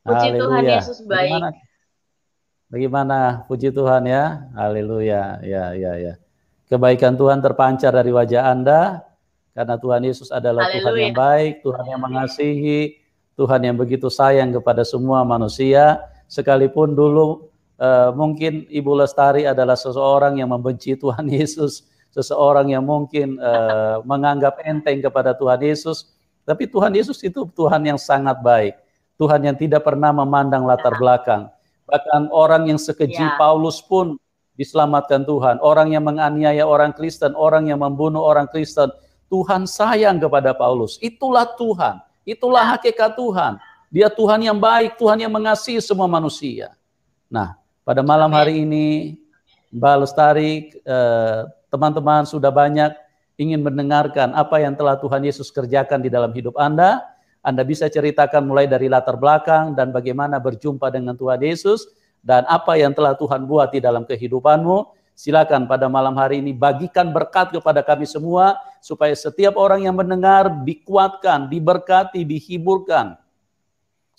Puji Tuhan Haleluya. Yesus baik. Bagaimana? Bagaimana? Puji Tuhan ya. Haleluya. Ya, ya, ya. Kebaikan Tuhan terpancar dari wajah Anda karena Tuhan Yesus adalah Tuhan yang Haleluya. baik, Tuhan yang mengasihi, Tuhan yang begitu sayang kepada semua manusia. Sekalipun dulu mungkin Ibu Lestari adalah seseorang yang membenci Tuhan Yesus, seseorang yang mungkin menganggap enteng kepada Tuhan Yesus, tapi Tuhan Yesus itu Tuhan yang sangat baik, Tuhan yang tidak pernah memandang latar belakang. Bahkan orang yang sekeji Ya, Paulus pun diselamatkan Tuhan. Orang yang menganiaya orang Kristen, orang yang membunuh orang Kristen, Tuhan sayang kepada Paulus. Itulah Tuhan, itulah ya, hakikat Tuhan. Dia Tuhan yang baik, Tuhan yang mengasihi semua manusia. Nah, pada malam amin. hari ini, Mbak Lestari, teman-teman sudah banyak ingin mendengarkan apa yang telah Tuhan Yesus kerjakan di dalam hidup Anda. Anda bisa ceritakan mulai dari latar belakang dan bagaimana berjumpa dengan Tuhan Yesus dan apa yang telah Tuhan buat di dalam kehidupanmu. Silakan pada malam hari ini bagikan berkat kepada kami semua supaya setiap orang yang mendengar dikuatkan, diberkati, dihiburkan.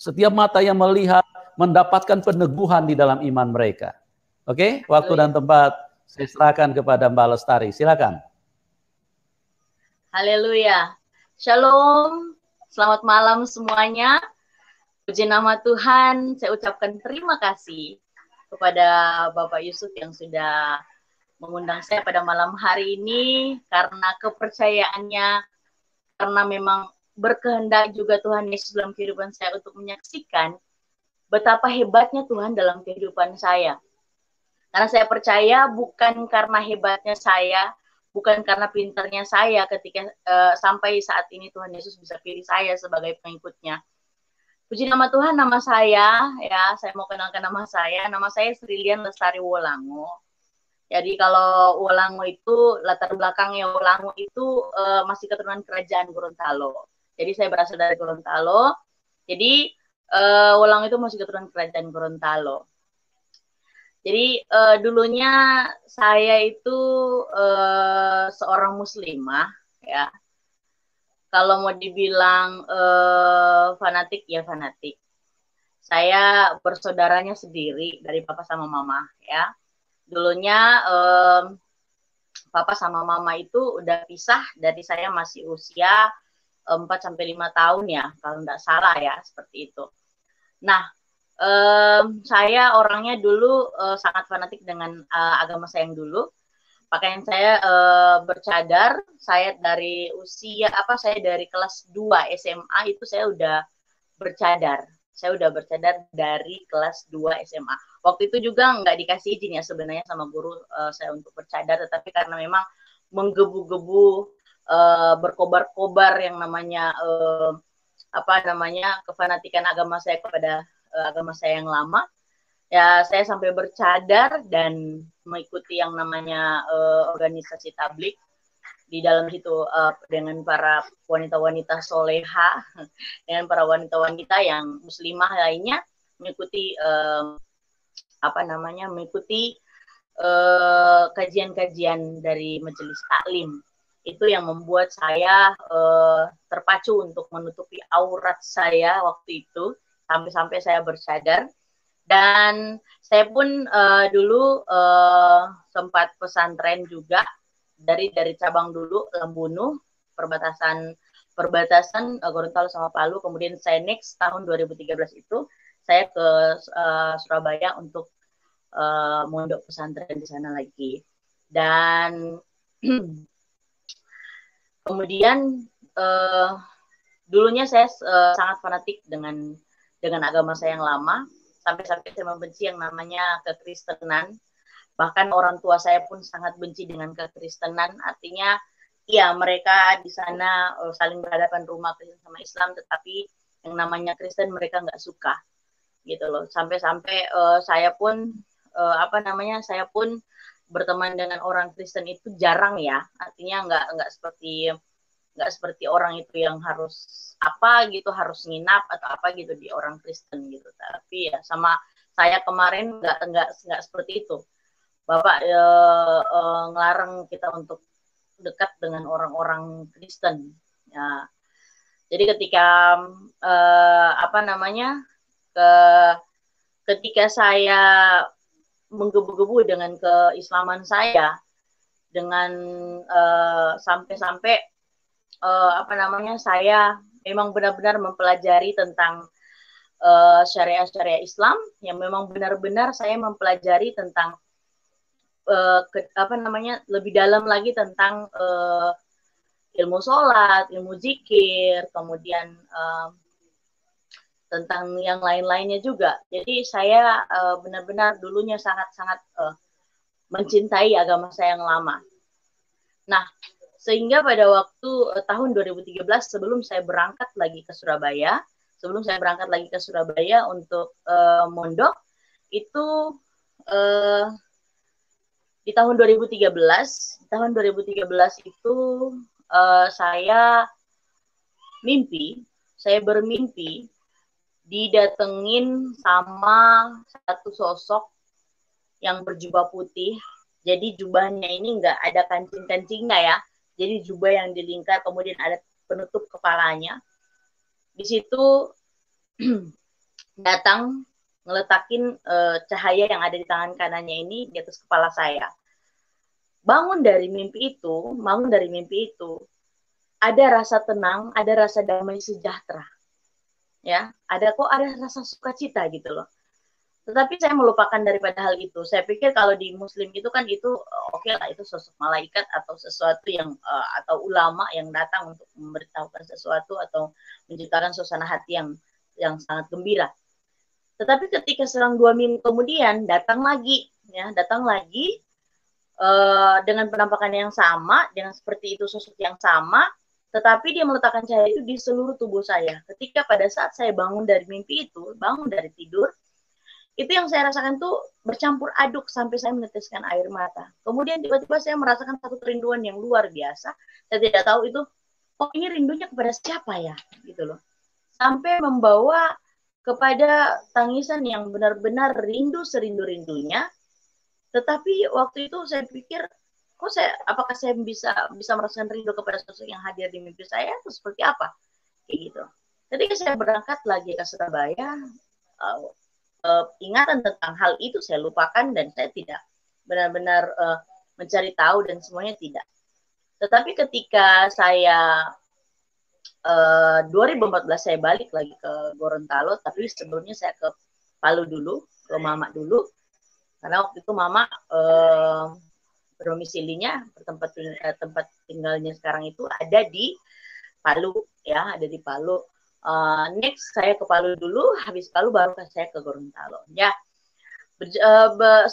Setiap mata yang melihat mendapatkan peneguhan di dalam iman mereka. Oke, waktu dan Haleluya. tempat saya serahkan kepada Mbak Lestari. Silakan. Haleluya. Shalom. Selamat malam semuanya. Puji nama Tuhan. Saya ucapkan terima kasih kepada Bapak Yusuf yang sudah mengundang saya pada malam hari ini karena kepercayaannya, karena memang berkehendak juga Tuhan Yesus dalam kehidupan saya untuk menyaksikan betapa hebatnya Tuhan dalam kehidupan saya. Karena saya percaya bukan karena hebatnya saya, bukan karena pintarnya saya ketika sampai saat ini Tuhan Yesus bisa pilih saya sebagai pengikutnya. Puji nama Tuhan, nama saya, ya, saya mau kenalkan nama saya. Nama saya Srilian Lestari Wolango. Jadi kalau Wolango itu, latar belakangnya Wolango itu masih keturunan kerajaan Gorontalo. Jadi saya berasal dari Gorontalo. Jadi Wolango itu masih keturunan kerajaan Gorontalo. Jadi dulunya saya itu seorang muslimah, ya. Kalau mau dibilang fanatik, ya fanatik. Saya bersaudaranya sendiri dari papa sama mama, ya. Dulunya papa sama mama itu udah pisah dari saya masih usia 4-5 tahun ya, kalau nggak salah ya, seperti itu. Nah, saya orangnya dulu sangat fanatik dengan agama saya yang dulu. Pakaian saya bercadar. Saya dari usia saya dari kelas 2 SMA itu saya udah bercadar. Saya udah bercadar dari kelas 2 SMA. Waktu itu juga nggak dikasih izin ya sebenarnya sama guru saya untuk bercadar, tetapi karena memang menggebu-gebu berkobar-kobar yang namanya kefanatikan agama saya kepada agama saya yang lama, ya saya sampai bercadar dan mengikuti yang namanya organisasi tablik di dalam situ dengan para wanita-wanita soleha, dengan para wanita-wanita yang muslimah lainnya mengikuti mengikuti kajian-kajian dari majelis taklim. Itu yang membuat saya terpacu untuk menutupi aurat saya waktu itu sampai-sampai saya bercadar. Dan saya pun dulu sempat pesantren juga dari cabang dulu Lembunu, perbatasan Gorontalo sama Palu. Kemudian saya next tahun 2013 itu saya ke Surabaya untuk mondok pesantren di sana lagi. Dan kemudian dulunya saya sangat fanatik dengan agama saya yang lama, sampai-sampai saya membenci yang namanya kekristenan. Bahkan orang tua saya pun sangat benci dengan kekristenan. Artinya, ya mereka di sana saling berhadapan rumah Kristen sama Islam, tetapi yang namanya Kristen mereka nggak suka, gitu loh. Sampai-sampai saya pun saya pun berteman dengan orang Kristen itu jarang ya. Artinya nggak seperti orang itu yang harus harus nginap atau apa gitu di orang Kristen gitu. Tapi ya sama saya kemarin nggak seperti itu. Bapak ngelarang kita untuk dekat dengan orang-orang Kristen. Ya. Jadi ketika ketika saya menggebu-gebu dengan keislaman saya, dengan sampai-sampai saya memang benar-benar mempelajari tentang syariat-syariat Islam, yang memang benar-benar saya mempelajari tentang lebih dalam lagi tentang ilmu sholat, ilmu zikir, kemudian tentang yang lain-lainnya juga. Jadi saya benar-benar dulunya sangat-sangat mencintai agama saya yang lama. Nah, sehingga pada waktu tahun 2013 sebelum saya berangkat lagi ke Surabaya untuk mondok, itu di tahun 2013 itu saya bermimpi didatengin sama satu sosok yang berjubah putih. Jadi jubahnya ini nggak ada kancing-kancingnya ya. Jadi jubah yang dilingkar, kemudian ada penutup kepalanya. Di situ datang ngeletakin cahaya yang ada di tangan kanannya ini di atas kepala saya. Bangun dari mimpi itu, ada rasa tenang, ada rasa damai sejahtera. Ya, ada rasa sukacita gitu loh. Tetapi saya melupakan daripada hal itu. Saya pikir kalau di Muslim itu kan itu oke lah, itu sosok malaikat atau sesuatu yang atau ulama yang datang untuk memberitahukan sesuatu atau menciptakan suasana hati yang sangat gembira. Tetapi ketika selang 2 minggu kemudian datang lagi dengan penampakan yang sama, dengan seperti itu sosok yang sama, tetapi dia meletakkan cahaya itu di seluruh tubuh saya. Ketika pada saat saya bangun dari mimpi itu, bangun dari tidur, itu yang saya rasakan tuh bercampur aduk sampai saya meneteskan air mata. Kemudian tiba-tiba saya merasakan satu kerinduan yang luar biasa. Saya tidak tahu itu, ini rindunya kepada siapa ya, gitu loh. Sampai membawa kepada tangisan yang benar-benar rindu serindu-rindunya. Tetapi waktu itu saya pikir, apakah saya bisa merasakan rindu kepada sosok yang hadir di mimpi saya atau seperti apa? Kayak gitu. Ketika saya berangkat lagi ke Surabaya, ingatan tentang hal itu saya lupakan dan saya tidak benar-benar mencari tahu dan semuanya tidak. Tetapi ketika saya 2014 saya balik lagi ke Gorontalo, tapi sebelumnya saya ke Palu dulu, ke Mama dulu, karena waktu itu Mama domisilinya tempat tinggalnya sekarang itu ada di Palu, ya, ada di Palu. Next saya ke Palu dulu, habis Palu baru saya ke Gorontalo. Ya,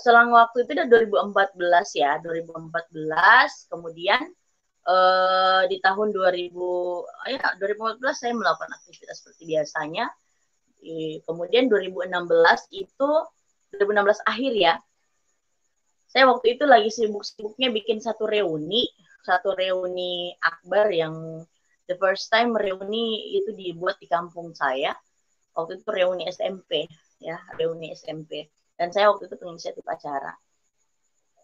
selang waktu itu udah 2014 ya, 2014. Kemudian di tahun 2014 saya melakukan aktivitas seperti biasanya. Kemudian 2016 akhir ya. Saya waktu itu lagi sibuk-sibuknya bikin satu reuni akbar yang the first time reuni itu dibuat di kampung saya. Waktu itu reuni SMP, ya, reuni SMP. Dan saya waktu itu penginisiatif acara.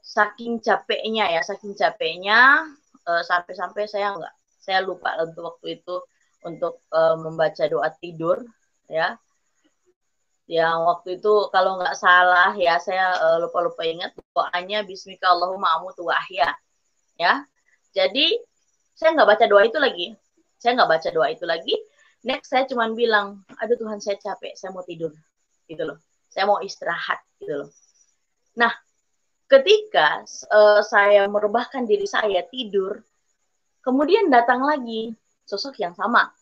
Saking capeknya, sampai-sampai saya lupa untuk waktu itu untuk membaca doa tidur, ya. Yang waktu itu kalau nggak salah ya, saya lupa ingat doanya Bismika Allahumma amutu wa ahya, ya. Jadi saya nggak baca doa itu lagi. Next saya cuma bilang, aduh Tuhan saya capek, saya mau tidur, gitu loh. Saya mau istirahat, gitu loh. Nah, ketika saya merebahkan diri saya tidur, kemudian datang lagi sosok yang sama,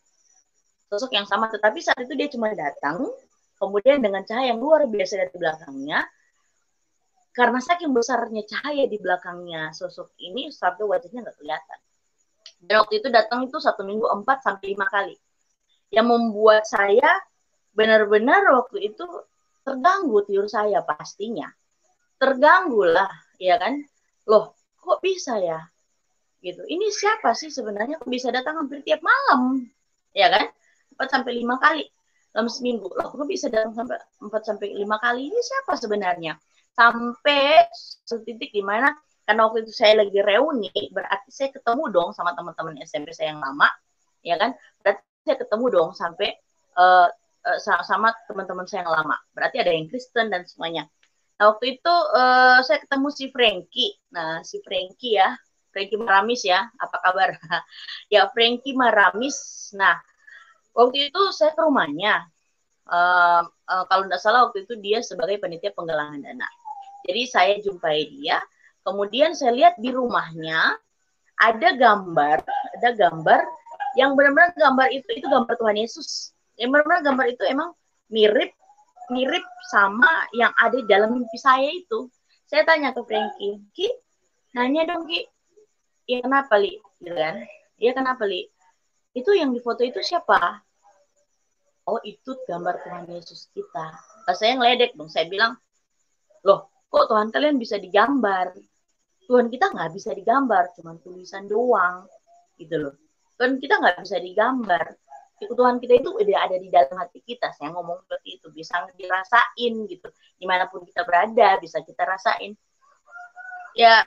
tetapi saat itu dia cuma datang, kemudian dengan cahaya yang luar biasa dari belakangnya. Karena saking besarnya cahaya di belakangnya sosok ini, sampai wajahnya nggak kelihatan. Dan waktu itu datang itu 1 minggu 4-5 kali. Yang membuat saya benar-benar waktu itu terganggu tidur saya pastinya. Terganggu lah, ya kan? Loh, kok bisa ya? Gitu. Ini siapa sih sebenarnya, kok bisa datang hampir tiap malam? Ya kan? 4-5 kali dalam seminggu. Loh, kok bisa datang sampai 4-5 kali? Ini siapa sebenarnya? Sampai setitik di mana, karena waktu itu saya lagi reuni, berarti saya ketemu dong sama teman-teman SMP saya yang lama, ya kan? Berarti saya ketemu dong sampai sama teman-teman saya yang lama. Berarti ada yang Kristen dan semuanya. Nah, waktu itu saya ketemu si Frankie. Nah, si Frankie ya, Frankie Maramis ya, apa kabar? Ya, Frankie Maramis. Nah, waktu itu saya ke rumahnya. Kalau tidak salah waktu itu dia sebagai panitia penggalangan dana. Jadi saya jumpai dia. Kemudian saya lihat di rumahnya ada gambar yang benar-benar gambar itu gambar Tuhan Yesus. Yang benar-benar gambar itu emang mirip sama yang ada di dalam mimpi saya itu. Saya tanya ke Frankie, Ki, nanya dong Ki, ya kenapa Li? Gitu kan? Iya kenapa Li? Itu yang di foto itu siapa? Oh itu gambar Tuhan Yesus kita. Nah, saya ngeledek dong, saya bilang, loh kok Tuhan kalian bisa digambar? Tuhan kita nggak bisa digambar, cuma tulisan doang, gitu loh. Tuhan kita nggak bisa digambar. Tuhan kita itu udah ada di dalam hati kita. Saya ngomong seperti itu, bisa dirasain gitu. Dimanapun kita berada, bisa kita rasain. Ya,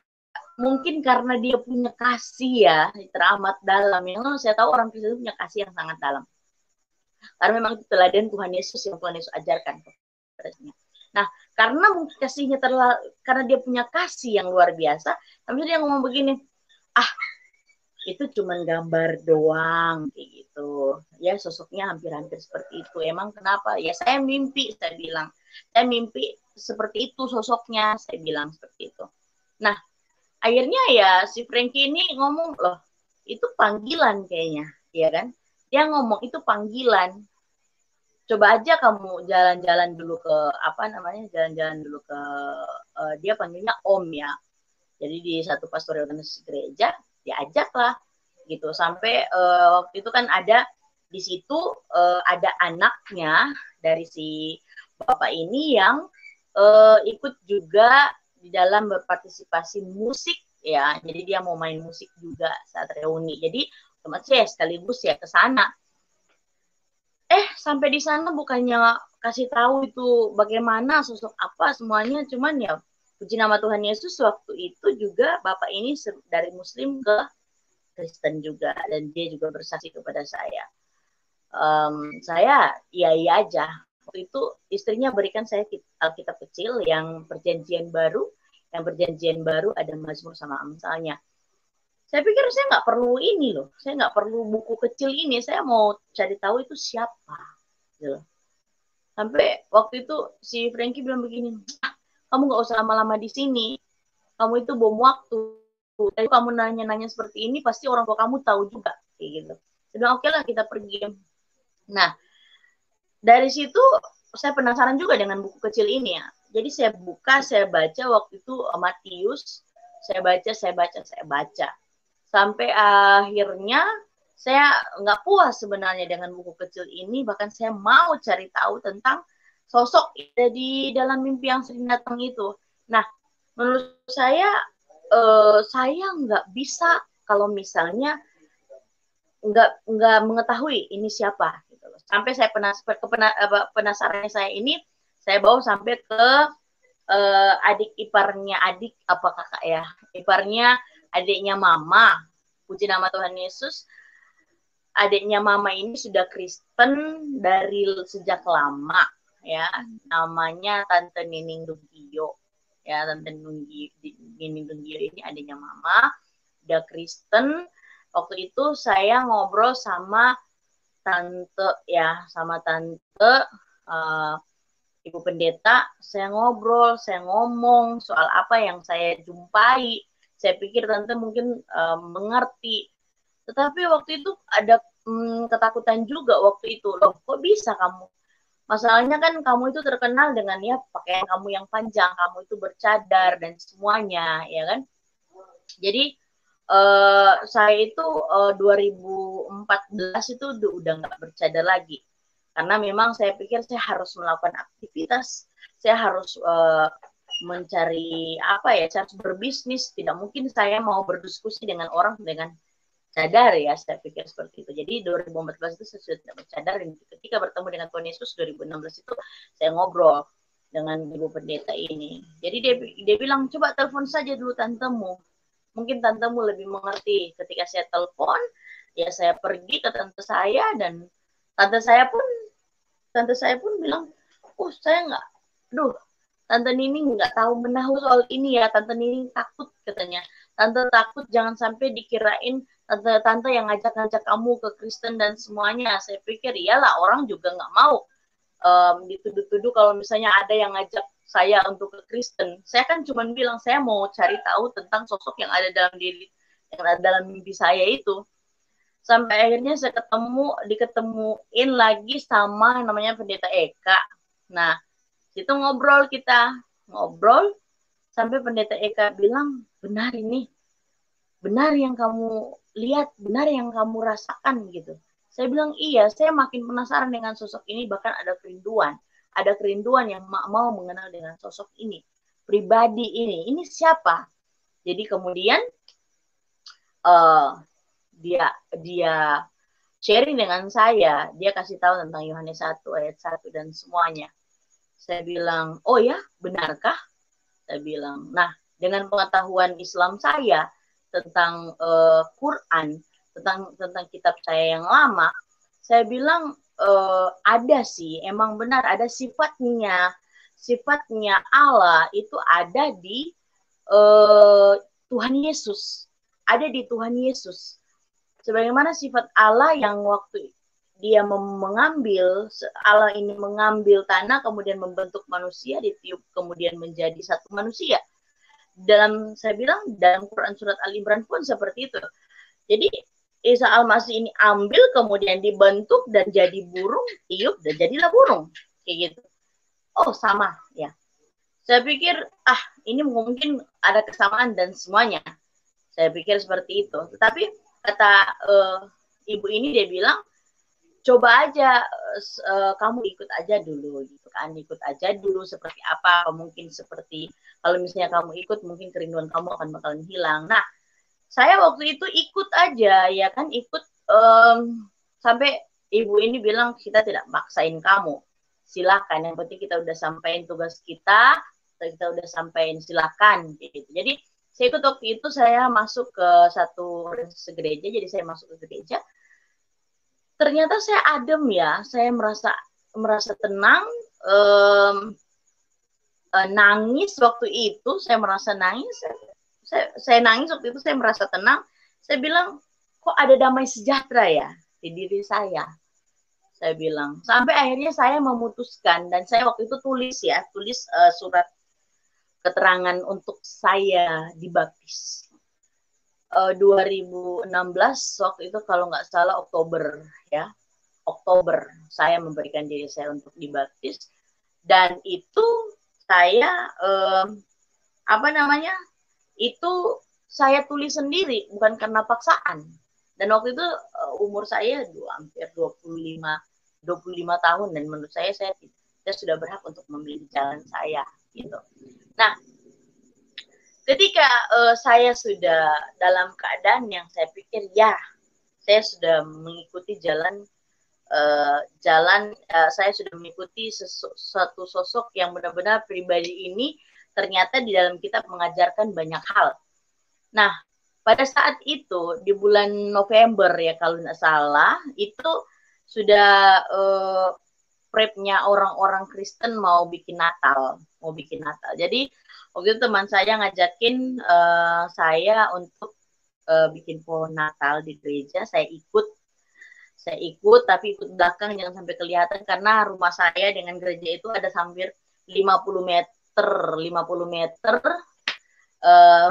mungkin karena dia punya kasih ya, teramat dalam. Yang saya tahu orang Kristen punya kasih yang sangat dalam. Karena memang itu teladan Tuhan Yesus yang Tuhan Yesus ajarkan kepadanya. Nah, karena mungkin kasihnya karena dia punya kasih yang luar biasa, tapi dia ngomong begini, itu cuma gambar doang kayak gitu. Ya sosoknya hampir-hampir seperti itu. Emang kenapa? Ya saya mimpi, saya bilang. Saya mimpi seperti itu sosoknya, saya bilang seperti itu. Nah, akhirnya ya si Frankie ini ngomong, loh, itu panggilan kayaknya, ya kan? Dia ngomong itu panggilan. Coba aja kamu jalan-jalan dulu ke jalan-jalan dulu ke dia panggilnya Om ya. Jadi di satu pastoral organisasi gereja diajaklah gitu sampai waktu itu kan ada di situ ada anaknya dari si bapak ini yang ikut juga di dalam berpartisipasi musik ya. Jadi dia mau main musik juga saat reuni. Jadi otomatis ya sekaligus ya ke sana. Sampai di sana bukannya kasih tahu itu bagaimana sosok apa semuanya, cuman ya puji nama Tuhan Yesus waktu itu juga bapak ini dari Muslim ke Kristen juga dan dia juga bersaksi kepada saya. Saya iya aja. Waktu itu istrinya berikan saya Alkitab kecil yang perjanjian baru. Yang perjanjian baru ada Mazmur sama Amsalnya. Saya pikir saya nggak perlu ini loh. Saya nggak perlu buku kecil ini. Saya mau cari tahu itu siapa. Gitu. Sampai waktu itu si Frankie bilang begini, kamu nggak usah lama-lama di sini. Kamu itu bom waktu. Jadi kamu nanya-nanya seperti ini, pasti orang tua kamu tahu juga. Kayak gitu. Sudah oke lah kita pergi. Nah, dari situ saya penasaran juga dengan buku kecil ini ya. Jadi saya buka, saya baca waktu itu Matius. Saya baca. Sampai akhirnya saya nggak puas sebenarnya dengan buku kecil ini. Bahkan saya mau cari tahu tentang sosok di dalam mimpi yang sering datang itu. Nah, menurut saya nggak bisa kalau misalnya nggak mengetahui ini siapa. Gitu. Sampai saya penasarannya saya ini, saya bawa sampai ke kakak ya, iparnya adiknya mama. Puji nama Tuhan Yesus. Adiknya mama ini sudah Kristen dari sejak lama ya. Namanya Tante Nining Dungio. Ya, Tante Nining Dungio ini adiknya mama, udah Kristen. Waktu itu saya ngobrol sama tante Ibu Pendeta, saya ngobrol, saya ngomong soal apa yang saya jumpai. Saya pikir tante mungkin mengerti. Tetapi waktu itu ada ketakutan juga waktu itu. Loh, kok bisa kamu? Masalahnya kan kamu itu terkenal dengan ya pakaian kamu yang panjang, kamu itu bercadar dan semuanya, ya kan? Jadi saya itu 2014 itu udah nggak bercadar lagi. Karena memang saya pikir saya harus melakukan aktivitas, saya harus mencari saya harus berbisnis. Tidak mungkin saya mau berdiskusi dengan orang dengan cadar ya, saya pikir seperti itu. Jadi 2014 itu saya sudah tidak bercadar, dan ketika bertemu dengan Tuhan Yesus 2016 itu saya ngobrol dengan Ibu Pendeta ini. Jadi dia bilang, coba telepon saja dulu tantemu. Mungkin tantemu lebih mengerti. Ketika saya telepon, ya saya pergi ke tante saya, dan tante saya pun tante saya pun bilang, saya nggak, tante Nini nggak tahu menahu soal ini ya, tante Nini takut katanya. Tante takut jangan sampai dikirain tante-tante yang ngajak-ngajak kamu ke Kristen dan semuanya. Saya pikir iyalah, orang juga nggak mau dituduh-tuduh kalau misalnya ada yang ngajak saya untuk ke Kristen. Saya kan cuma bilang saya mau cari tahu tentang sosok yang ada dalam diri, yang ada dalam mimpi saya itu. Sampai akhirnya saya diketemuin lagi sama namanya Pendeta Eka. Nah, itu ngobrol sampai Pendeta Eka bilang, benar ini, benar yang kamu lihat, benar yang kamu rasakan gitu. Saya bilang iya, saya makin penasaran dengan sosok ini, bahkan ada kerinduan yang mau mengenal dengan sosok ini, pribadi ini siapa. Jadi kemudian dia sharing dengan saya, dia kasih tahu tentang Yohanes 1 ayat 1 dan semuanya. Saya bilang, oh ya, benarkah? Saya bilang, nah dengan pengetahuan Islam saya tentang Quran, tentang kitab saya yang lama, saya bilang ada sih, emang benar ada sifatnya Allah itu ada di Tuhan Yesus, ada di Tuhan Yesus. Sebagaimana sifat Allah yang waktu dia Allah ini mengambil tanah, kemudian membentuk manusia, ditiup, kemudian menjadi satu manusia. Saya bilang, dalam Quran surat Al-Imran pun seperti itu. Jadi, Isa Al-Masih ini ambil, kemudian dibentuk, dan jadi burung, tiup, dan jadilah burung. Kayak gitu. Oh, sama, ya. Saya pikir, ini mungkin ada kesamaan dan semuanya. Saya pikir seperti itu. Tetapi, kata ibu ini, dia bilang, coba aja kamu ikut aja dulu gitu kan, ikut aja dulu seperti apa, mungkin seperti kalau misalnya kamu ikut mungkin kerinduan kamu akan bakalan hilang. Nah, saya waktu itu ikut aja ya kan, ikut sampai ibu ini bilang kita tidak maksain kamu, silakan, yang penting kita udah sampein tugas kita udah sampein, silakan gitu. Jadi saya ikut waktu itu, saya masuk ke satu gereja, jadi saya masuk ke gereja. Ternyata saya adem ya, saya merasa tenang, nangis waktu itu, saya merasa nangis, saya nangis waktu itu, saya merasa tenang. Saya bilang, kok ada damai sejahtera ya di diri saya bilang. Sampai akhirnya saya memutuskan, dan saya waktu itu tulis surat keterangan untuk saya dibaptis. 2016 waktu itu kalau nggak salah Oktober saya memberikan diri saya untuk dibaptis, dan itu saya itu saya tulis sendiri, bukan karena paksaan. Dan waktu itu umur saya hampir 25 tahun, dan menurut saya sudah berhak untuk memilih jalan saya gitu. Nah, ketika saya sudah dalam keadaan yang saya pikir saya sudah mengikuti saya sudah mengikuti satu sosok yang benar-benar pribadi ini ternyata di dalam kitab mengajarkan banyak hal. Nah, pada saat itu di bulan November ya kalau tidak salah, itu sudah prepnya orang-orang Kristen mau bikin Natal. Jadi waktu itu teman saya ngajakin saya untuk bikin pohon Natal di gereja. Saya ikut, tapi ikut belakang, jangan sampai kelihatan, karena rumah saya dengan gereja itu ada hampir 50 meter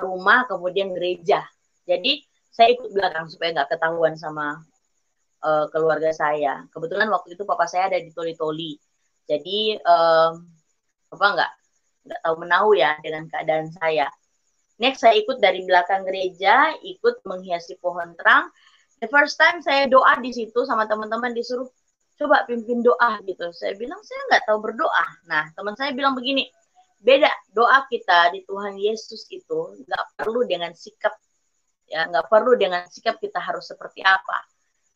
rumah, kemudian gereja. Jadi saya ikut belakang supaya nggak ketahuan sama keluarga saya. Kebetulan waktu itu papa saya ada di Toli-Toli. Jadi papa nggak tahu menahu ya dengan keadaan saya. Next, saya ikut dari belakang gereja, ikut menghiasi pohon terang. The first time saya doa di situ sama teman-teman, disuruh coba pimpin doa gitu. Saya bilang saya nggak tahu berdoa. Nah, teman saya bilang begini, beda doa kita di Tuhan Yesus itu nggak perlu dengan sikap, ya nggak perlu dengan sikap kita harus seperti apa.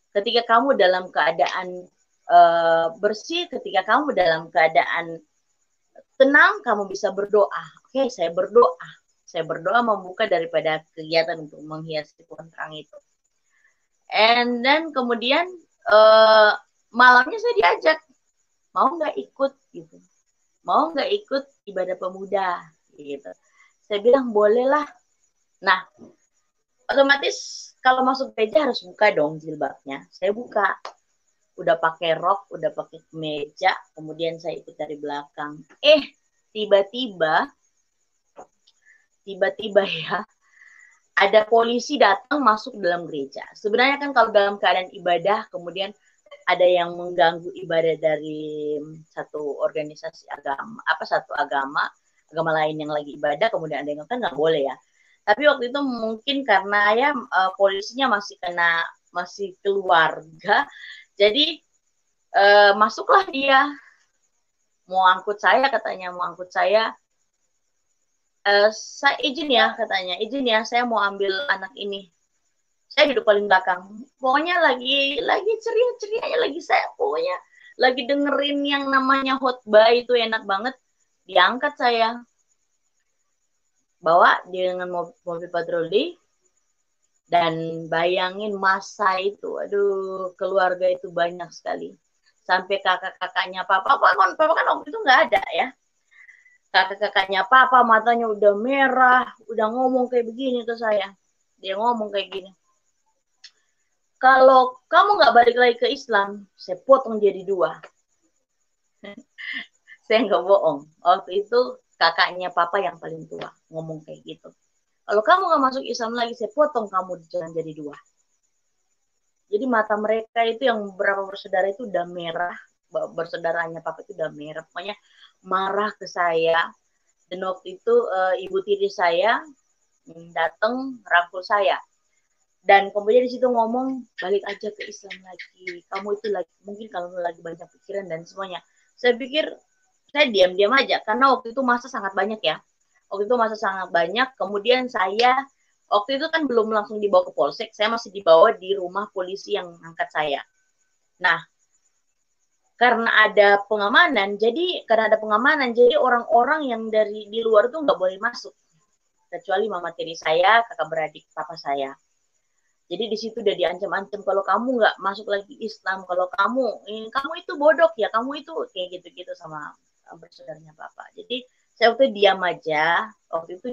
Ketika kamu dalam keadaan bersih, ketika kamu dalam keadaan tenang, kamu bisa berdoa. Oke, saya berdoa membuka daripada kegiatan untuk menghiasi pohon terang itu. And then kemudian malamnya saya diajak mau nggak ikut gitu, mau nggak ikut ibadah pemuda gitu. Saya bilang bolehlah. Nah, otomatis kalau masuk gereja harus buka dong jilbabnya. Saya buka, udah pakai rok, udah pakai kemeja, kemudian saya ikut dari belakang. Tiba-tiba ya, ada polisi datang masuk dalam gereja. Sebenarnya kan kalau dalam keadaan ibadah, kemudian ada yang mengganggu ibadah dari satu organisasi agama, satu agama lain yang lagi ibadah, kemudian ada yang kan nggak boleh ya. Tapi waktu itu mungkin karena ya polisinya masih keluarga, jadi masuklah dia, mau angkut saya katanya, saya izin ya katanya, izin ya, saya mau ambil anak ini. Saya duduk paling belakang. Pokoknya lagi ceria-cerianya, saya pokoknya lagi dengerin yang namanya khotbah, itu enak banget. Diangkat saya, bawa dengan mobil patroli, dan bayangin masa itu, aduh, keluarga itu banyak sekali. Sampai kakak-kakaknya papa kan waktu itu nggak ada ya. Kakak-kakaknya papa matanya udah merah, udah ngomong kayak begini ke saya. Dia ngomong kayak gini, kalau kamu nggak balik lagi ke Islam, saya potong jadi 2. Saya nggak bohong. Waktu itu kakaknya papa yang paling tua ngomong kayak gitu. Kalau kamu nggak masuk Islam lagi, saya potong kamu jangan jadi 2. Jadi mata mereka itu yang beberapa bersaudara itu udah merah, bersaudaranya papa itu udah merah, pokoknya marah ke saya. Dan waktu itu ibu tiri saya datang rangkul saya. Dan kemudian di situ ngomong, balik aja ke Islam lagi. Kamu itu lagi, mungkin kalau lagi banyak pikiran dan semuanya. Saya pikir, saya diam-diam aja. Karena waktu itu masa sangat banyak ya. Waktu itu masa sangat banyak. Kemudian saya, waktu itu kan belum langsung dibawa ke polsek. Saya masih dibawa di rumah polisi yang angkat saya. Nah, karena ada pengamanan, jadi orang-orang yang dari di luar tuh nggak boleh masuk. Kecuali mama tiri saya, kakak beradik papa saya. Jadi di situ udah diancam-ancam, kalau kamu nggak masuk lagi Islam, kalau kamu itu bodoh ya, kamu itu kayak gitu-gitu sama bersaudaranya papa. Jadi saya waktu itu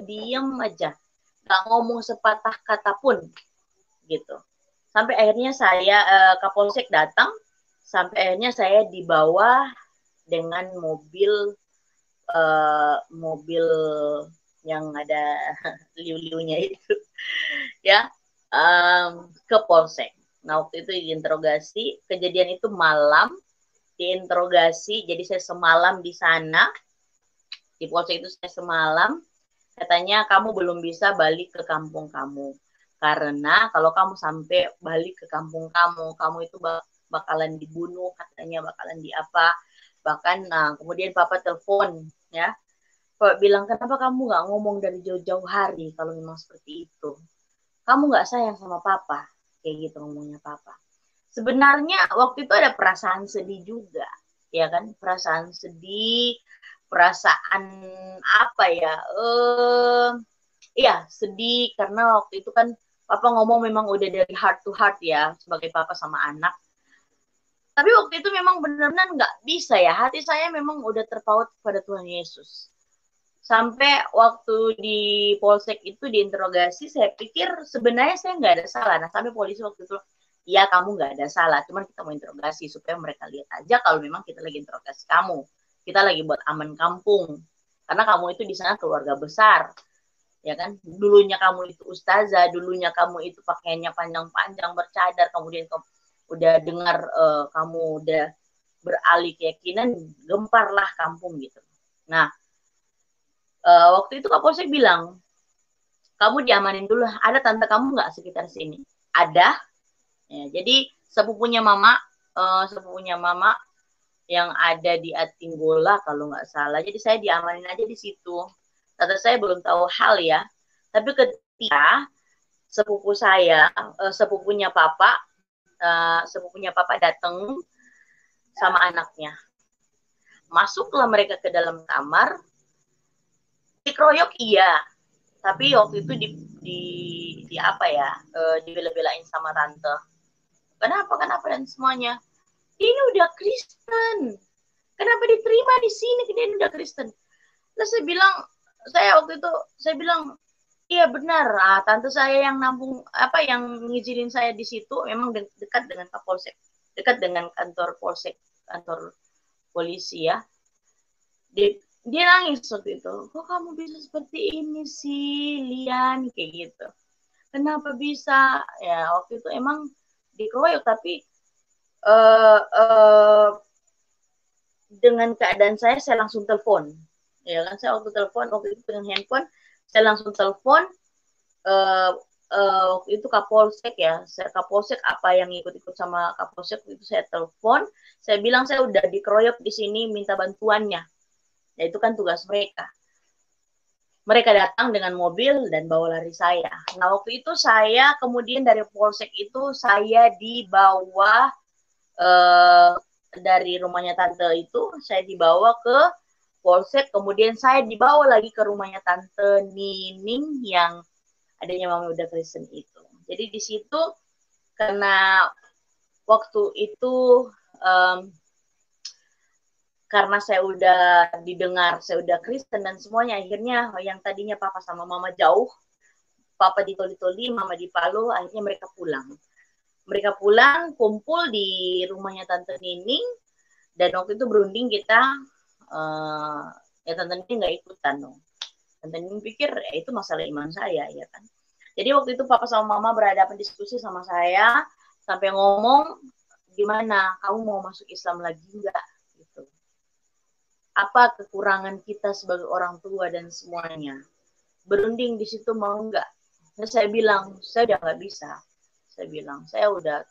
diam aja, nggak ngomong sepatah kata pun gitu. Sampai akhirnya saya Kapolsek datang, sampai akhirnya saya dibawa dengan mobil yang ada liu-liunya itu ya, ke polsek. Nah waktu itu diinterogasi, kejadian itu malam, diinterogasi, jadi saya semalam di sana, di polsek itu saya semalam. Katanya kamu belum bisa balik ke kampung kamu, karena kalau kamu sampai balik ke kampung kamu itu bakalan dibunuh, katanya bakalan diapa. Bahkan kemudian papa telepon ya, Pak bilang, kenapa kamu nggak ngomong dari jauh-jauh hari kalau memang seperti itu? Kamu nggak sayang sama papa? Kayak gitu ngomongnya papa. Sebenarnya waktu itu ada perasaan sedih juga, ya kan? Perasaan sedih, perasaan apa ya? Iya, sedih karena waktu itu kan papa ngomong memang udah dari heart to heart ya, sebagai papa sama anak. Tapi waktu itu memang benar-benar nggak bisa ya, hati saya memang udah terpaut pada Tuhan Yesus. Sampai waktu di polsek itu diinterogasi, saya pikir sebenarnya saya nggak ada salah. Nah, sampai polisi waktu itu, iya kamu nggak ada salah, cuman kita mau interogasi supaya mereka lihat aja kalau memang kita lagi interogasi kamu. Kita lagi buat aman kampung. Karena kamu itu di sana keluarga besar. Ya kan? Dulunya kamu itu ustazah, dulunya kamu itu pakaiannya panjang-panjang, bercadar, kemudian kamu udah dengar kamu udah beralih keyakinan, gemparlah kampung gitu. Nah, waktu itu Kapolsek bilang, kamu diamanin dulu, ada tante kamu nggak sekitar sini? Ada. Ya, jadi sepupunya mama yang ada di Atinggola kalau nggak salah. Jadi saya diamanin aja di situ. Tante saya belum tahu hal ya. Tapi ketika sepupunya papa datang sama anaknya, masuklah mereka ke dalam kamar. Dikeroyok iya, tapi waktu itu di apa ya, dibela-belain sama tante. Kenapa dan semuanya. Ini udah Kristen. Kenapa diterima di sini? Dia udah Kristen. Terus saya waktu itu saya bilang, iya benar, tante saya yang nampung yang ngizinin saya di situ memang dekat dengan Kapolsek, dekat dengan kantor polsek, kantor polisi ya. Dia nangis waktu itu. Kok kamu bisa seperti ini sih, Lian, kayak gitu. Kenapa bisa? Ya waktu itu emang dikeroyok, tapi dengan keadaan saya langsung telepon. Ya kan, saya waktu itu dengan handphone, saya langsung telepon. Waktu itu Kapolsek ya, Kapolsek apa yang ikut-ikut sama Kapolsek itu saya telepon, saya bilang saya udah dikeroyok di sini, minta bantuannya. Ya itu kan tugas mereka. Mereka datang dengan mobil dan bawa lari saya. Nah waktu itu saya kemudian dari Polsek itu saya dibawa dari rumahnya tante itu, saya dibawa ke Polsek, kemudian saya dibawa lagi ke rumahnya tante Nining yang adanya Mama Udah Kristen itu. Jadi di situ karena waktu itu karena saya udah didengar, saya udah Kristen dan semuanya, akhirnya yang tadinya papa sama mama jauh, papa di Toli-Toli, mama di Palu, akhirnya mereka pulang. Mereka pulang, kumpul di rumahnya Tante Nining, dan waktu itu berunding kita, ya Tante Nining nggak ikutan dong. Tante Nining pikir itu masalah iman saya, ya kan. Jadi waktu itu papa sama mama berhadapan diskusi sama saya, sampai ngomong, gimana, kamu mau masuk Islam lagi nggak? Gitu. Apa kekurangan kita sebagai orang tua dan semuanya. Berunding di situ mau nggak? Terus saya bilang, saya udah nggak bisa. Saya bilang,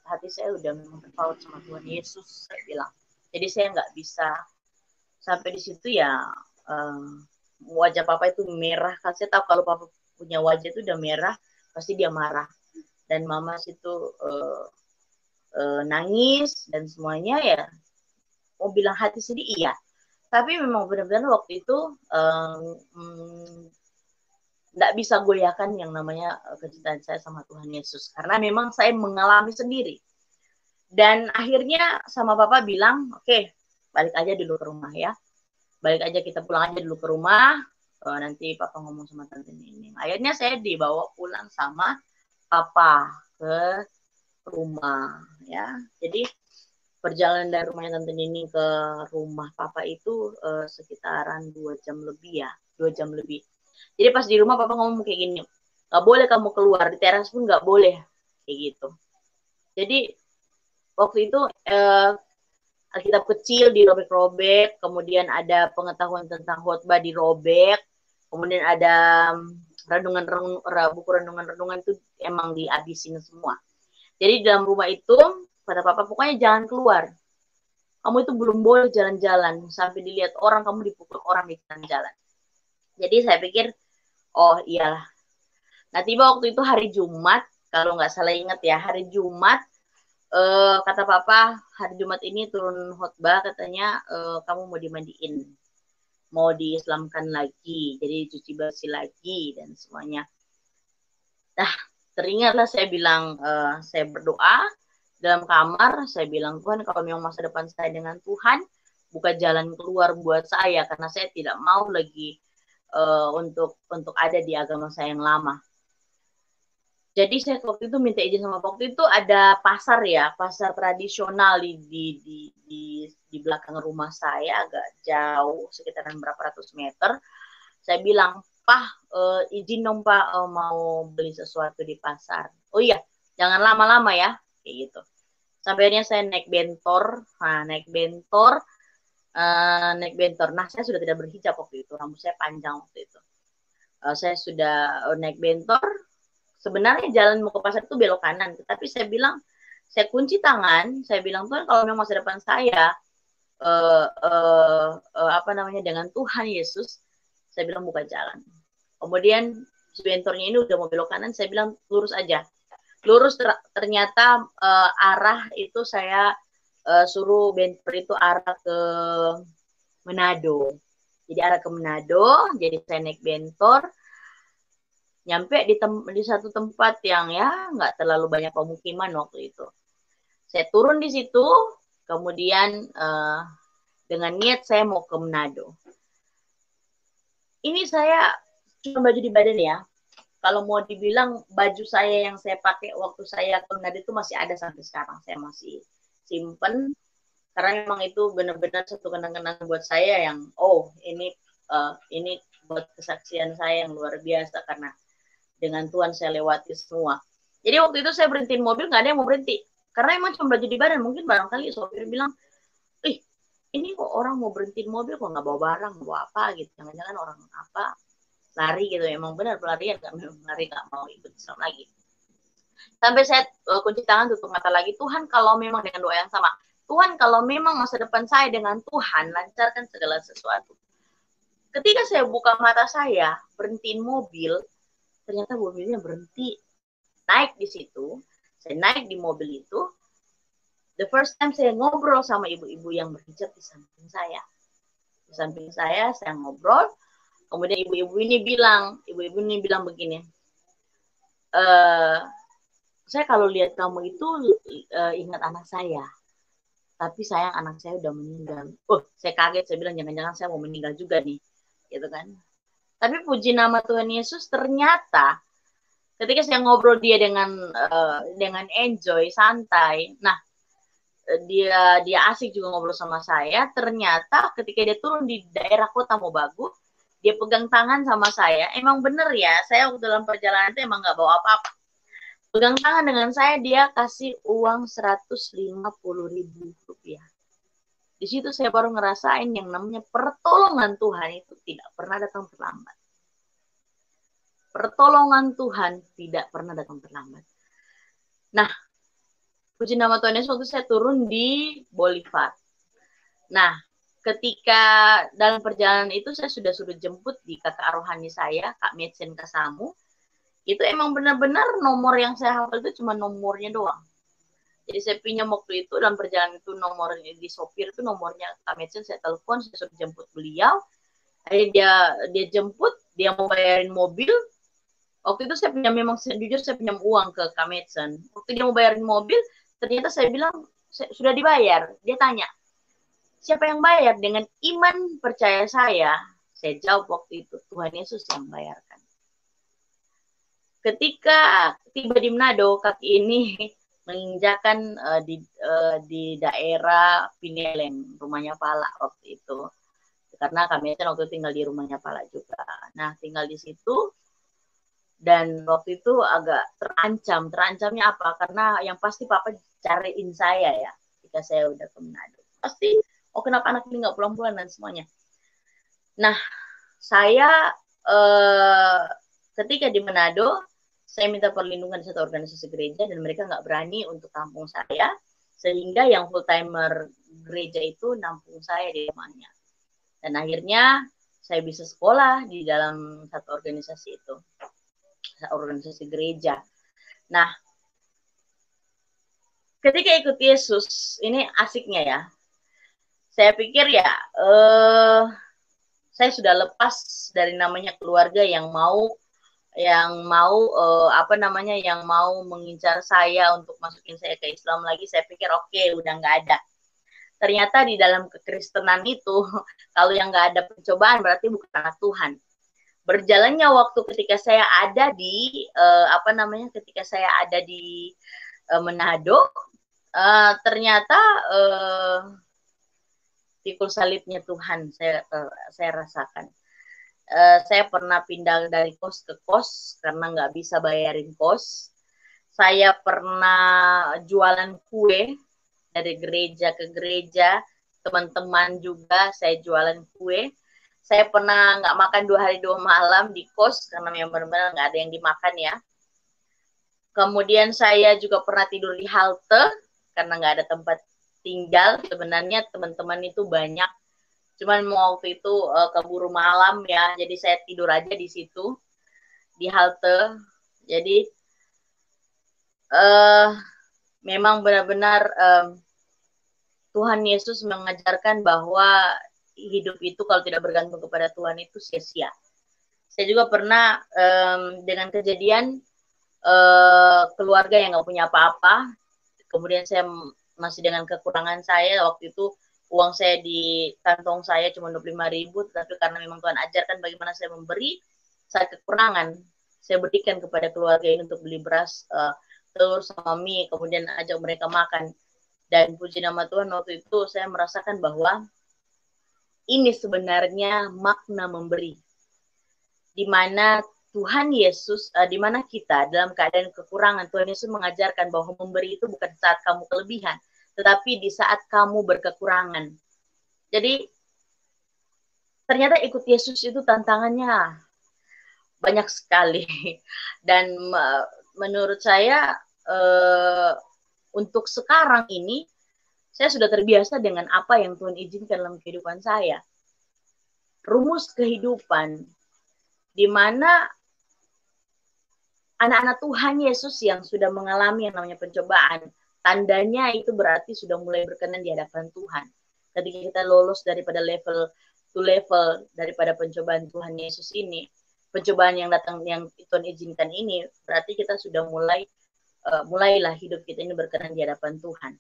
hati saya udah memang terpaut sama Tuhan Yesus, saya bilang. Jadi saya nggak bisa. Sampai di situ ya, wajah papa itu merah. Saya tahu kalau papa punya wajah itu udah merah, pasti dia marah. Dan mama situ nangis dan semuanya ya. Mau bilang hati sedih, iya. Tapi memang benar-benar waktu itu nggak bisa goyahkan yang namanya kecintaan saya sama Tuhan Yesus. Karena memang saya mengalami sendiri. Dan akhirnya sama papa bilang, oke, balik aja dulu ke rumah ya. Balik aja, kita pulang aja dulu ke rumah. Nanti papa ngomong sama tante Nining. Akhirnya saya dibawa pulang sama papa ke rumah ya. Jadi perjalanan dari rumahnya tante Nining ke rumah papa itu sekitaran 2 jam lebih ya. 2 jam lebih. Jadi pas di rumah papa ngomong kayak gini, gak boleh kamu keluar, di teras pun gak boleh, kayak gitu. Jadi waktu itu Alkitab kecil dirobek-robek, kemudian ada pengetahuan tentang khotbah dirobek, kemudian ada buku renungan-renungan itu emang dihabisin semua. Jadi dalam rumah itu kata papa, pokoknya jangan keluar. Kamu itu belum boleh jalan-jalan sampai dilihat orang, kamu dipukul orang di jalan. Jadi saya pikir, oh iyalah. Nah tiba waktu itu hari Jumat, kalau nggak salah ingat ya, hari Jumat, kata papa, hari Jumat ini turun khotbah, katanya kamu mau dimandiin, mau diislamkan lagi, jadi cuci bersih lagi dan semuanya. Nah teringatlah saya bilang, saya berdoa dalam kamar, saya bilang, Tuhan kalau memang masa depan saya dengan Tuhan, buka jalan keluar buat saya, karena saya tidak mau lagi untuk ada di agama saya yang lama. Jadi saya waktu itu minta izin sama waktu itu ada pasar ya, pasar tradisional di belakang rumah saya, agak jauh, sekitaran berapa ratus meter. Saya bilang, Pak, izin dong Pak, mau beli sesuatu di pasar. Oh iya, jangan lama-lama ya, kayak gitu. Sampai akhirnya saya naik bentor. Nah, saya sudah tidak berhijab waktu itu, rambut saya panjang waktu itu. Saya sudah naik bentor. Sebenarnya jalan mau ke pasar itu belok kanan, tetapi saya bilang, saya kunci tangan, saya bilang, Tuhan kalau memang masa depan saya dengan Tuhan Yesus, saya bilang buka jalan. Kemudian bentornya ini udah mau belok kanan, saya bilang lurus aja. Lurus ternyata arah itu saya suruh bentor itu arah ke Manado. Jadi arah ke Manado, jadi saya naik bentor, nyampe di satu tempat yang ya nggak terlalu banyak pemukiman waktu itu. Saya turun di situ, kemudian dengan niat saya mau ke Manado. Ini saya cuma baju di badan ya. Kalau mau dibilang baju saya yang saya pakai waktu saya ke Manado itu masih ada sampai sekarang. Saya masih simpen karena memang itu benar-benar satu kenang-kenangan buat saya yang ini buat kesaksian saya yang luar biasa karena dengan Tuhan saya lewati semua. Jadi waktu itu saya berhentiin mobil, nggak ada yang mau berhenti. Karena emang cuma baju di badan. Mungkin barangkali sopir bilang, ini kok orang mau berhentiin mobil kok nggak bawa barang, bawa apa gitu. Jangan-jangan orang apa lari gitu. Emang benar pelarian, lari nggak mau ikut Islam lagi. Sampai saya kunci tangan, tutup mata lagi. Tuhan kalau memang dengan doa yang sama. Tuhan kalau memang masa depan saya dengan Tuhan, lancarkan segala sesuatu. Ketika saya buka mata saya, berhentiin mobil, ternyata mobilnya berhenti. Naik di situ, saya naik di mobil itu. The first time saya ngobrol sama ibu-ibu yang berhijab di samping saya. Di samping saya ngobrol. Kemudian ibu-ibu ini bilang begini, saya kalau lihat kamu itu ingat anak saya. Tapi sayang anak saya udah meninggal. Saya kaget, saya bilang jangan-jangan saya mau meninggal juga nih. Gitu kan. Tapi puji nama Tuhan Yesus, ternyata ketika saya ngobrol dia dengan enjoy, santai. Nah, dia asik juga ngobrol sama saya. Ternyata ketika dia turun di daerah Kota Mobagu, dia pegang tangan sama saya. Emang bener ya, saya dalam perjalanan itu emang nggak bawa apa-apa. Pegang tangan dengan saya, dia kasih uang 150.000 rupiah. Di situ saya baru ngerasain yang namanya pertolongan Tuhan itu tidak pernah datang terlambat. Pertolongan Tuhan tidak pernah datang terlambat. Nah, puji nama Tuhan Yesus, waktu saya turun di Bolivar. Nah, ketika dalam perjalanan itu saya sudah jemput di kakak rohani saya, Kak Metsen Kasamu. Itu emang benar-benar nomor yang saya hafal itu cuma nomornya doang. Jadi saya pinjam waktu itu dalam perjalanan itu nomornya di sopir itu nomornya Kak Metsen, saya telepon, saya suruh jemput beliau. Akhirnya dia jemput, dia mau bayarin mobil. Waktu itu saya jujur saya pinjam uang ke Kak Metsen. Waktu dia mau bayarin mobil, ternyata saya bilang sudah dibayar. Dia tanya, siapa yang bayar? Dengan iman percaya saya jawab waktu itu, Tuhan Yesus yang bayarkan. Ketika tiba di Manado, kaki ini menginjakan di daerah Pineleng, rumahnya Pala waktu itu. Karena kami waktu tinggal di rumahnya Pala juga. Nah, tinggal di situ. Dan waktu itu agak terancam. Terancamnya apa? Karena yang pasti Papa cariin saya ya. Ketika saya udah ke Manado. Pasti, kenapa anak ini nggak pulang-pulang dan semuanya. Nah, saya ketika di Manado, saya minta perlindungan di satu organisasi gereja dan mereka nggak berani untuk tampung saya. Sehingga yang full-timer gereja itu nampung saya di rumahnya. Dan akhirnya saya bisa sekolah di dalam satu organisasi itu. Organisasi gereja. Nah, ketika ikut Yesus, ini asiknya ya. Saya pikir ya, saya sudah lepas dari namanya keluarga yang mau mengincar saya untuk masukin saya ke Islam lagi. Saya pikir oke, udah nggak ada. Ternyata di dalam kekristenan itu, kalau yang nggak ada pencobaan berarti bukan anak Tuhan. Berjalannya waktu ketika saya ada di Manado, ternyata pikul salibnya Tuhan saya rasakan. Saya pernah pindah dari kos ke kos karena nggak bisa bayarin kos. Saya pernah jualan kue dari gereja ke gereja, teman-teman juga saya jualan kue. Saya pernah nggak makan 2 hari 2 malam di kos karena memang benar-benar nggak ada yang dimakan ya. Kemudian saya juga pernah tidur di halte karena nggak ada tempat tinggal. Sebenarnya teman-teman itu banyak, cuman waktu itu keburu malam ya, jadi saya tidur aja di situ di halte. Jadi memang benar-benar Tuhan Yesus mengajarkan bahwa hidup itu kalau tidak bergantung kepada Tuhan itu sia-sia. Saya juga pernah dengan kejadian keluarga yang nggak punya apa-apa. Kemudian saya masih dengan kekurangan saya waktu itu uang saya di kantong saya cuma 25.000, tetapi karena memang Tuhan ajarkan bagaimana saya memberi, saat kekurangan, saya berikan kepada keluarga ini untuk beli beras, telur sama mie, kemudian ajak mereka makan. Dan puji nama Tuhan, waktu itu saya merasakan bahwa ini sebenarnya makna memberi, di mana Tuhan Yesus, di mana kita dalam keadaan kekurangan, Tuhan Yesus mengajarkan bahwa memberi itu bukan saat kamu kelebihan, tetapi di saat kamu berkekurangan. Jadi ternyata ikut Yesus itu tantangannya banyak sekali. Dan menurut saya untuk sekarang ini saya sudah terbiasa dengan apa yang Tuhan izinkan dalam kehidupan saya. Rumus kehidupan di mana anak-anak Tuhan Yesus yang sudah mengalami yang namanya pencobaan, tandanya itu berarti sudah mulai berkenan di hadapan Tuhan. Ketika kita lolos daripada level to level daripada pencobaan Tuhan Yesus ini, pencobaan yang datang yang Tuhan izinkan ini, berarti kita sudah mulailah hidup kita ini berkenan di hadapan Tuhan.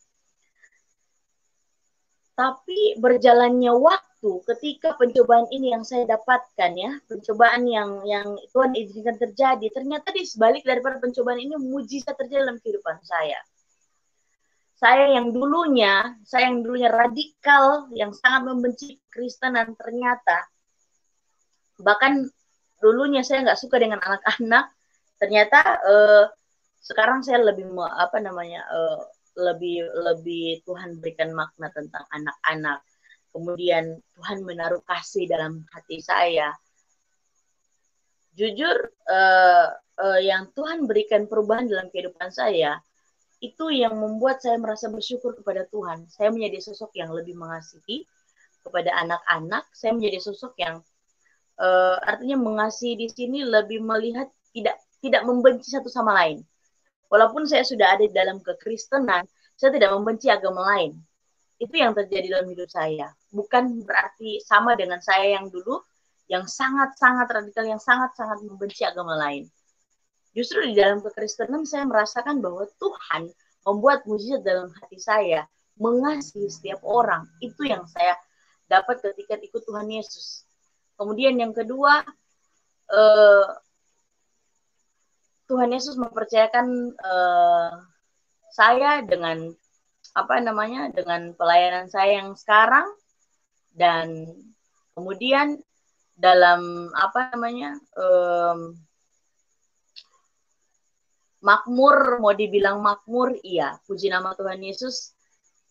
Tapi berjalannya waktu, ketika pencobaan ini yang saya dapatkan ya, pencobaan yang Tuhan izinkan terjadi, ternyata di sebalik daripada pencobaan ini mujizat terjadi dalam kehidupan saya. Saya yang dulunya radikal, yang sangat membenci Kristenan, ternyata bahkan dulunya saya nggak suka dengan anak-anak, ternyata sekarang saya lebih lebih Tuhan berikan makna tentang anak-anak. Kemudian Tuhan menaruh kasih dalam hati saya. Jujur, yang Tuhan berikan perubahan dalam kehidupan saya, itu yang membuat saya merasa bersyukur kepada Tuhan. Saya menjadi sosok yang lebih mengasihi kepada anak-anak. Saya menjadi sosok yang artinya mengasihi di sini lebih melihat tidak membenci satu sama lain. Walaupun saya sudah ada di dalam kekristenan, saya tidak membenci agama lain. Itu yang terjadi dalam hidup saya. Bukan berarti sama dengan saya yang dulu, yang sangat-sangat radikal, yang sangat-sangat membenci agama lain. Justru di dalam kekristenan saya merasakan bahwa Tuhan membuat mujizat dalam hati saya, mengasihi setiap orang. Itu yang saya dapat ketika ikut Tuhan Yesus. Kemudian yang kedua, Tuhan Yesus mempercayakan saya dengan dengan pelayanan saya yang sekarang, dan kemudian dalam makmur, mau dibilang makmur, iya, puji nama Tuhan Yesus.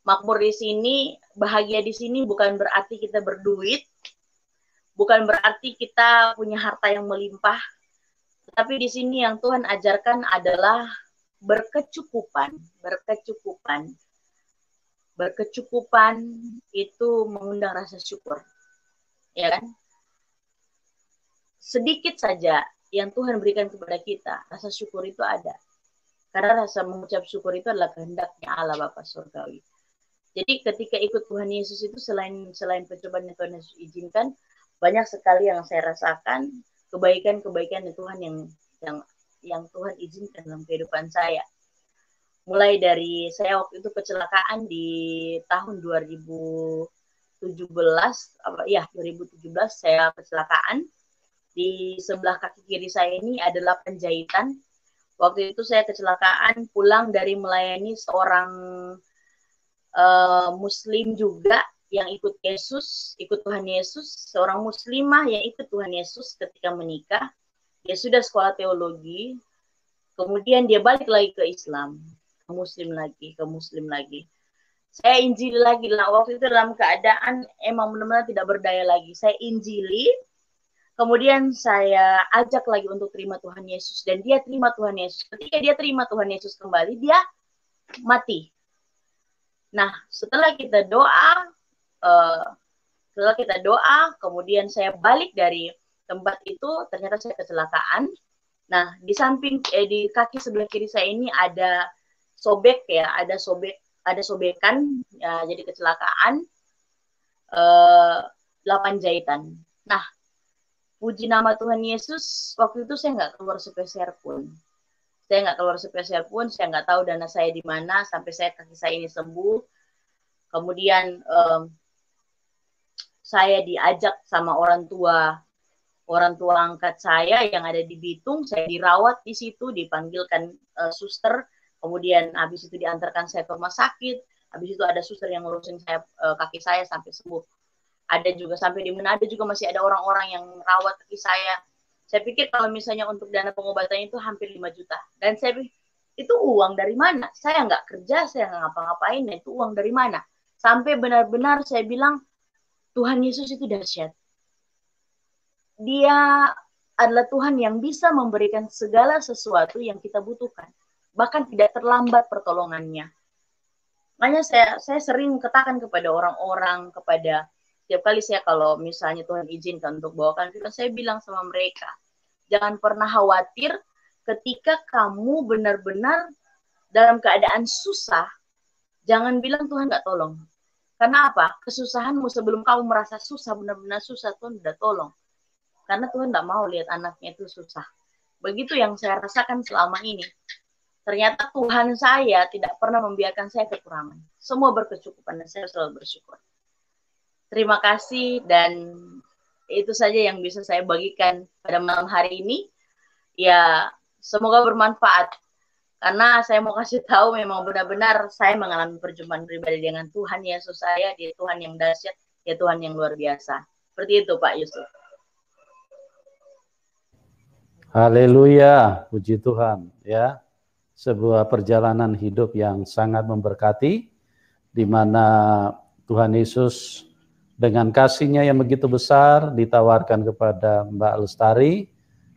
Makmur di sini, bahagia di sini bukan berarti kita berduit, bukan berarti kita punya harta yang melimpah. Tapi di sini yang Tuhan ajarkan adalah berkecukupan. Berkecukupan itu mengundang rasa syukur. Ya kan? Sedikit saja yang Tuhan berikan kepada kita, rasa syukur itu ada. Karena rasa mengucap syukur itu adalah kehendaknya Allah Bapa Surgawi. Jadi ketika ikut Tuhan Yesus itu selain pencobaan yang Tuhan Yesus izinkan, banyak sekali yang saya rasakan, kebaikan-kebaikan Tuhan yang Tuhan izinkan dalam kehidupan saya. Mulai dari saya waktu itu kecelakaan di tahun 2017 saya kecelakaan. Di sebelah kaki kiri saya ini adalah penjahitan. Waktu itu saya kecelakaan pulang dari melayani seorang Muslim juga yang ikut Tuhan Yesus, seorang muslimah yang ikut Tuhan Yesus ketika menikah. Dia sudah sekolah teologi, kemudian dia balik lagi ke Islam, ke Muslim lagi. Saya injili lagi lah, waktu itu dalam keadaan emang benar-benar tidak berdaya lagi. Saya injili, kemudian saya ajak lagi untuk terima Tuhan Yesus, dan dia terima Tuhan Yesus. Ketika dia terima Tuhan Yesus kembali, dia mati. Nah, setelah kita doa, kemudian saya balik dari tempat itu, ternyata saya kecelakaan. Nah, di kaki sebelah kiri saya ini ada sobekan, ya, jadi kecelakaan, 8 jahitan. Nah, puji nama Tuhan Yesus, waktu itu saya nggak keluar sepeser pun. Saya nggak tahu dana saya di mana sampai kaki saya ini sembuh. Kemudian saya diajak sama orang tua angkat saya yang ada di Bitung, saya dirawat di situ, dipanggilkan suster, kemudian habis itu diantarkan saya ke rumah sakit, habis itu ada suster yang ngurusin saya, kaki saya sampai sembuh. Ada juga sampai di Manado juga masih ada orang-orang yang rawat kaki saya. Saya pikir kalau misalnya untuk dana pengobatan itu hampir 5 juta. Dan saya pikir, itu uang dari mana? Saya nggak kerja, saya nggak ngapa-ngapain, itu uang dari mana? Sampai benar-benar saya bilang, Tuhan Yesus itu dahsyat. Dia adalah Tuhan yang bisa memberikan segala sesuatu yang kita butuhkan. Bahkan tidak terlambat pertolongannya. Makanya saya sering katakan kepada orang-orang, kepada setiap kali saya kalau misalnya Tuhan izinkan untuk bawakan firman, saya bilang sama mereka, jangan pernah khawatir ketika kamu benar-benar dalam keadaan susah, jangan bilang Tuhan nggak tolong. Karena apa? Kesusahanmu sebelum kamu merasa susah, benar-benar susah, Tuhan udah tolong. Karena Tuhan nggak mau lihat anaknya itu susah. Begitu yang saya rasakan selama ini. Ternyata Tuhan saya tidak pernah membiarkan saya kekurangan. Semua berkecukupan dan saya selalu bersyukur. Terima kasih dan itu saja yang bisa saya bagikan pada malam hari ini. Ya, semoga bermanfaat. Karena saya mau kasih tahu memang benar-benar saya mengalami perjumpaan pribadi dengan Tuhan Yesus saya. Dia Tuhan yang dahsyat, dia Tuhan yang luar biasa. Seperti itu Pak Yusuf. Haleluya, puji Tuhan ya. Sebuah perjalanan hidup yang sangat memberkati, di mana Tuhan Yesus dengan kasih-Nya yang begitu besar ditawarkan kepada Mbak Lestari,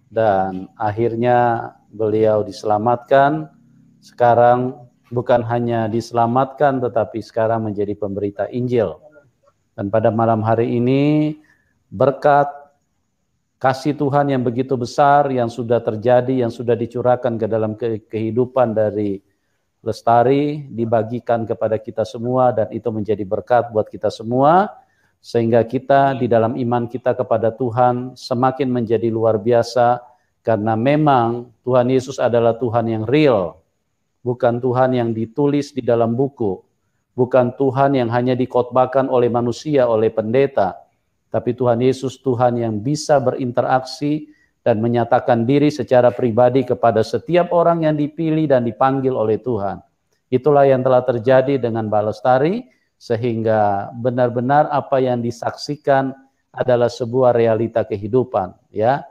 dan akhirnya beliau diselamatkan. Sekarang bukan hanya diselamatkan, tetapi sekarang menjadi pemberita Injil. Dan pada malam hari ini, berkat kasih Tuhan yang begitu besar yang sudah terjadi, yang sudah dicurahkan ke dalam kehidupan dari Lestari, dibagikan kepada kita semua, dan itu menjadi berkat buat kita semua, sehingga kita di dalam iman kita kepada Tuhan semakin menjadi luar biasa, karena memang Tuhan Yesus adalah Tuhan yang real, bukan Tuhan yang ditulis di dalam buku, bukan Tuhan yang hanya dikhotbahkan oleh manusia, oleh pendeta, tapi Tuhan Yesus Tuhan yang bisa berinteraksi dan menyatakan diri secara pribadi kepada setiap orang yang dipilih dan dipanggil oleh Tuhan. Itulah yang telah terjadi dengan Mbak Lestari, sehingga benar-benar apa yang disaksikan adalah sebuah realita kehidupan. Ya,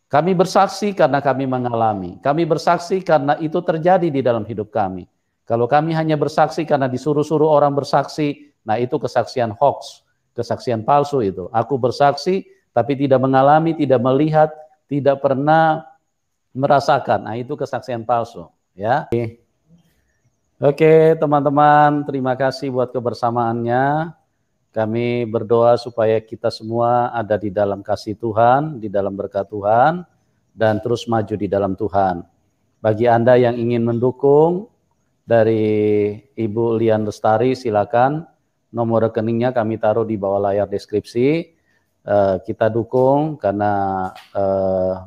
kami bersaksi karena kami mengalami, kami bersaksi karena itu terjadi di dalam hidup kami. Kalau kami hanya bersaksi karena disuruh-suruh orang bersaksi, nah itu kesaksian hoax. Kesaksian palsu itu. Aku bersaksi tapi tidak mengalami, tidak melihat, tidak pernah merasakan. Nah, itu kesaksian palsu, ya. Oke, teman-teman, terima kasih buat kebersamaannya. Kami berdoa supaya kita semua ada di dalam kasih Tuhan, di dalam berkat Tuhan, dan terus maju di dalam Tuhan. Bagi Anda yang ingin mendukung dari Ibu Lian Lestari, silakan. Nomor rekeningnya kami taruh di bawah layar deskripsi. Kita dukung karena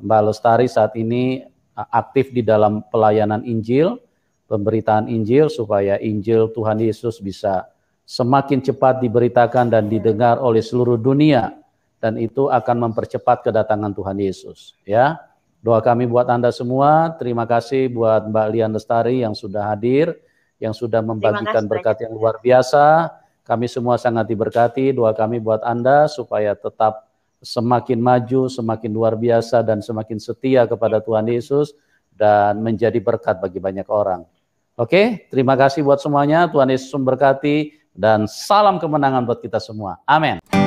Mbak Lestari saat ini aktif di dalam pelayanan Injil, pemberitaan Injil, supaya Injil Tuhan Yesus bisa semakin cepat diberitakan dan didengar oleh seluruh dunia, dan itu akan mempercepat kedatangan Tuhan Yesus. Ya, doa kami buat Anda semua. Terima kasih buat Mbak Lian Lestari yang sudah hadir, yang sudah membagikan berkat yang luar biasa. Kami semua sangat diberkati. Doa kami buat Anda supaya tetap semakin maju, semakin luar biasa, dan semakin setia kepada Tuhan Yesus, dan menjadi berkat bagi banyak orang. Oke, terima kasih buat semuanya. Tuhan Yesus memberkati, dan salam kemenangan buat kita semua. Amin.